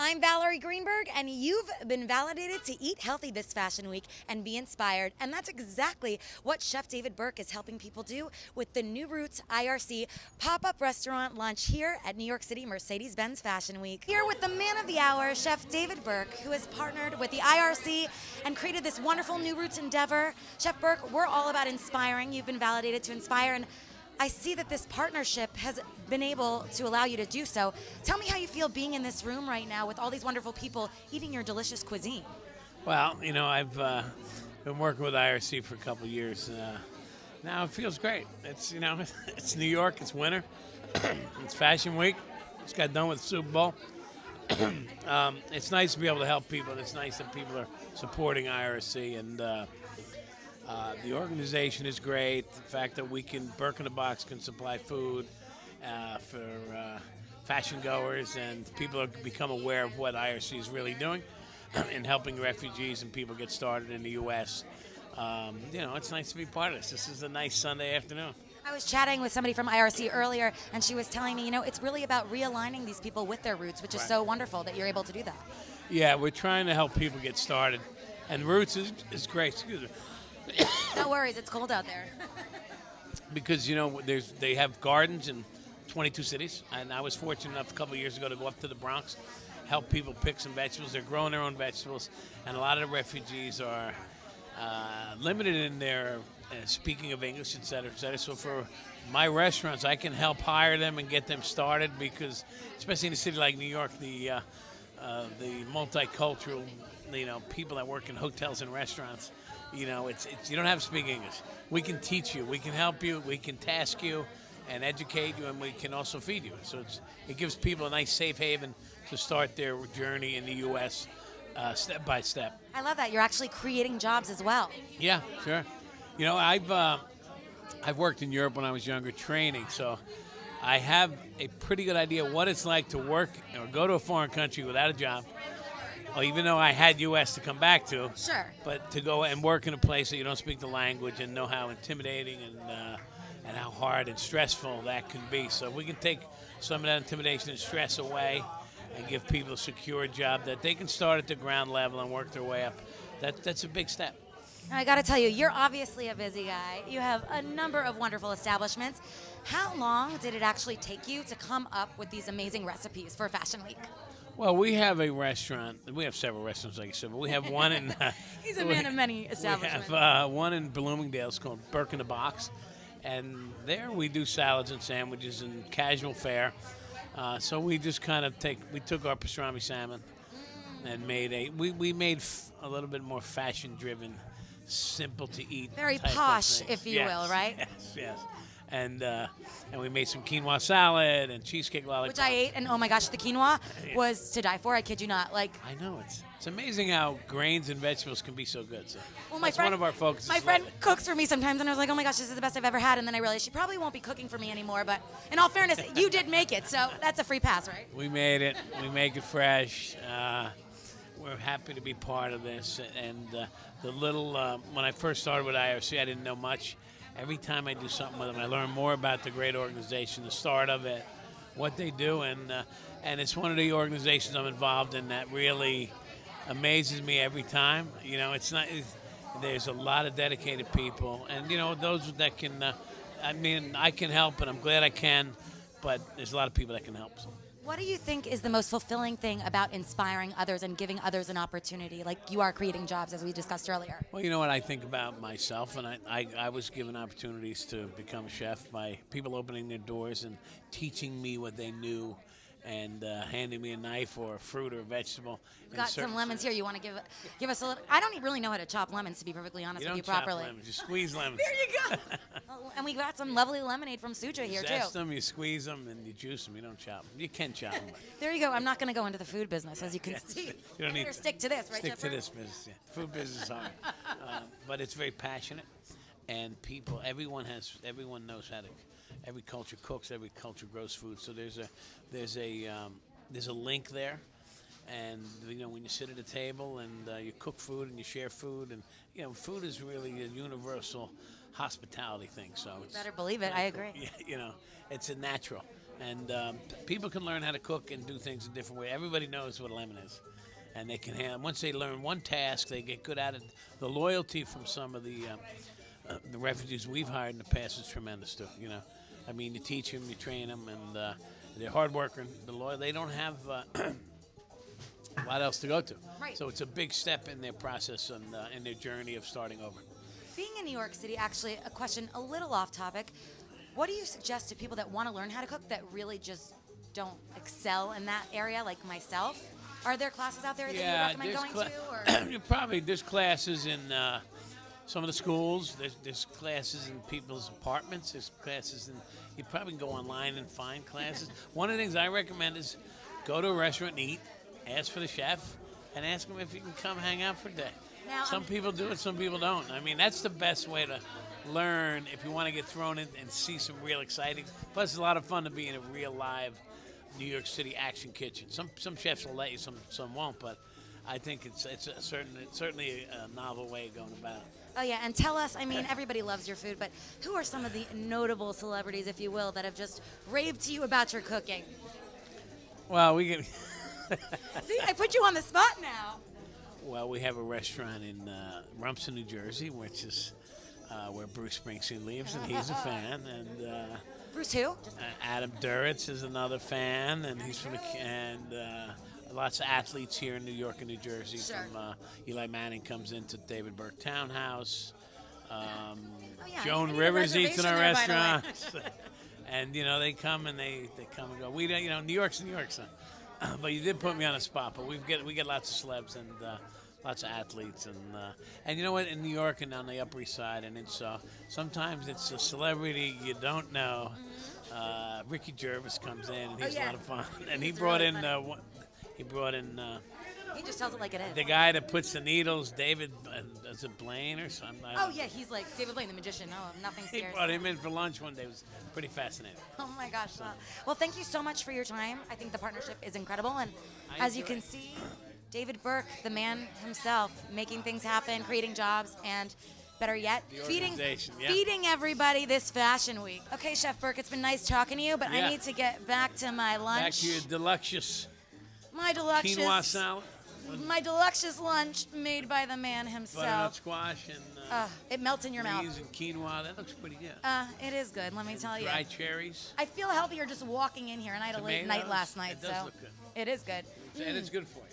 I'm Valerie Greenberg, and you've been validated to eat healthy this Fashion Week and be inspired. And that's exactly what Chef David Burke is helping people do with the New Roots IRC pop-up restaurant launch here at New York City Mercedes Benz Fashion Week. Here with the man of the hour, Chef David Burke, who has partnered with the IRC and created this wonderful New Roots endeavor. Chef Burke, we're all about inspiring. You've been validated to inspire, and I see that this partnership has been able to allow you to do so. Tell me how you feel being in this room right now with all these wonderful people eating your delicious cuisine. Well, I've been working with IRC for a couple of years. Now it feels great. It's, it's New York, it's winter, it's Fashion Week. Just got done with the Super Bowl. It's nice to be able to help people, and it's nice that people are supporting IRC, and the organization is great. The fact that Burke in the Box can supply food for fashion goers, and people have become aware of what IRC is really doing in helping refugees and people get started in the U.S. It's nice to be part of this. This is a nice Sunday afternoon. I was chatting with somebody from IRC earlier, and she was telling me, it's really about realigning these people with their roots, which is so wonderful that you're able to do that. Yeah, we're trying to help people get started, and Roots is great. Excuse me. No worries, it's cold out there. Because, they have gardens in 22 cities, and I was fortunate enough a couple of years ago to go up to the Bronx, help people pick some vegetables. They're growing their own vegetables, and a lot of the refugees are limited in their speaking of English, et cetera, et cetera. So for my restaurants, I can help hire them and get them started because, especially in a city like New York, the multicultural, people that work in hotels and restaurants, it's you don't have to speak English. We can teach you, we can help you, we can task you and educate you, and we can also feed you. So it gives people a nice safe haven to start their journey in the U.S. Step by step. I love that. You're actually creating jobs as well. Yeah, sure. I've worked in Europe when I was younger training, so I have a pretty good idea what it's like to work or go to a foreign country without a job. Well, even though I had U.S. to come back to, sure, but to go and work in a place that you don't speak the language and know how intimidating and how hard and stressful that can be. So if we can take some of that intimidation and stress away and give people a secure job that they can start at the ground level and work their way up, that's a big step. I got to tell you, you're obviously a busy guy. You have a number of wonderful establishments. How long did it actually take you to come up with these amazing recipes for Fashion Week? Well, we have a restaurant. We have several restaurants, like I said, but we have one in... He's a man of many establishments. We have one in Bloomingdale. It's called Burke in the Box. And there we do salads and sandwiches and casual fare. So we just kind of took our pastrami salmon and made we made a little bit more fashion-driven, simple to eat. Very posh, if you will, right? Yes. And we made some quinoa salad and cheesecake lollipops. Which I ate, and oh my gosh, the quinoa was to die for. I kid you not. I know, it's amazing how grains and vegetables can be so good. So well, that's one of our focuses. My friend cooks for me sometimes, and I was like, oh my gosh, this is the best I've ever had. And then I realized she probably won't be cooking for me anymore. But in all fairness, you did make it, so that's a free pass, right? We made it. We make it fresh. We're happy to be part of this. And when I first started with IRC, I didn't know much. Every time I do something with them, I learn more about the great organization, the start of it, what they do, and it's one of the organizations I'm involved in that really amazes me every time. There's a lot of dedicated people, and those that can. I can help, and I'm glad I can, but there's a lot of people that can help. So. What do you think is the most fulfilling thing about inspiring others and giving others an opportunity, like you are creating jobs, as we discussed earlier? Well, you know what I think about myself, and I was given opportunities to become a chef by people opening their doors and teaching me what they knew and handing me a knife or a fruit or a vegetable. We've got some lemons here. You want to give us a little? I don't really know how to chop lemons, to be perfectly honest with you properly. Chop lemons. You squeeze lemons. There you go. And we got some lovely lemonade from Suja here, too. You zest them, you squeeze them, and you juice them. You don't chop them. You can chop them. There you go. I'm not going to go into the food business, as you can see. You don't need to stick to this, right, Stick to this business, yeah. Food business is hard. But it's very passionate, and everyone knows how to. Every culture cooks. Every culture grows food. So there's a link there, and when you sit at a table and you cook food and you share food, and food is really a universal hospitality thing. So it's Better believe it. I agree. Yeah, you know, it's a natural, and people can learn how to cook and do things a different way. Everybody knows what a lemon is, and they can handle. Once they learn one task, they get good at it. The loyalty from some of the refugees we've hired in the past is tremendous too. You know, I mean, you teach them, you train them, and they're hard working. They don't have a lot else to go to. Right. So it's a big step in their process and in their journey of starting over. Being in New York City, actually, a question a little off topic. What do you suggest to people that want to learn how to cook that really just don't excel in that area, like myself? Are there classes out there that you recommend going to? Or? There's classes in some of the schools. There's classes in people's apartments. There's classes in. You probably can go online and find classes. One of the things I recommend is go to a restaurant and eat. Ask for the chef and ask him if you can come hang out for a day. Now, some people do it, some people don't. I mean, that's the best way to learn if you want to get thrown in and see some real exciting. Plus, it's a lot of fun to be in a real live New York City action kitchen. Some chefs will let you, some won't. But I think it's certainly a novel way of going about it. Oh, yeah, and tell us, I mean, everybody loves your food, but who are some of the notable celebrities, if you will, that have just raved to you about your cooking? Well, we can. See, I put you on the spot now. Well, we have a restaurant in Rumson, New Jersey, which is where Bruce Springsteen lives, and he's a fan. And Bruce who? Adam Duritz is another fan, and he's from lots of athletes here in New York and New Jersey. Sure. From Eli Manning comes into David Burke Townhouse. Yeah, Joan Rivers eats in our restaurant. And they come and they come and go. We don't, New York's New York, son. But you did put me on the spot. But we get lots of celebs and lots of athletes, and you know what? In New York and on the Upper East Side, and sometimes it's a celebrity you don't know. Ricky Gervais comes in, and he's a lot of fun. And he brought in he just tells it like it is. the guy that puts the needles, David, is it Blaine or something? Oh, yeah, he's like David Blaine, the magician. No, nothing He scares brought me. him in for lunch one day. It was pretty fascinating. Oh, my gosh. Well, thank you so much for your time. I think the partnership is incredible. And as you can see, David Burke, the man himself, making things happen, creating jobs, and better yet, feeding everybody this fashion week. Okay, Chef Burke, it's been nice talking to you, but I need to get back to my lunch. Back to your deluxious quinoa salad. My deluxious lunch made by the man himself. Butternut squash and it melts in your mouth. peas and quinoa. That looks pretty good. It is good, let me tell you. Dried cherries. I feel healthier just walking in here, and I had a late night last night, It does look good. It is good. And it's good for you.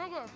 Okay.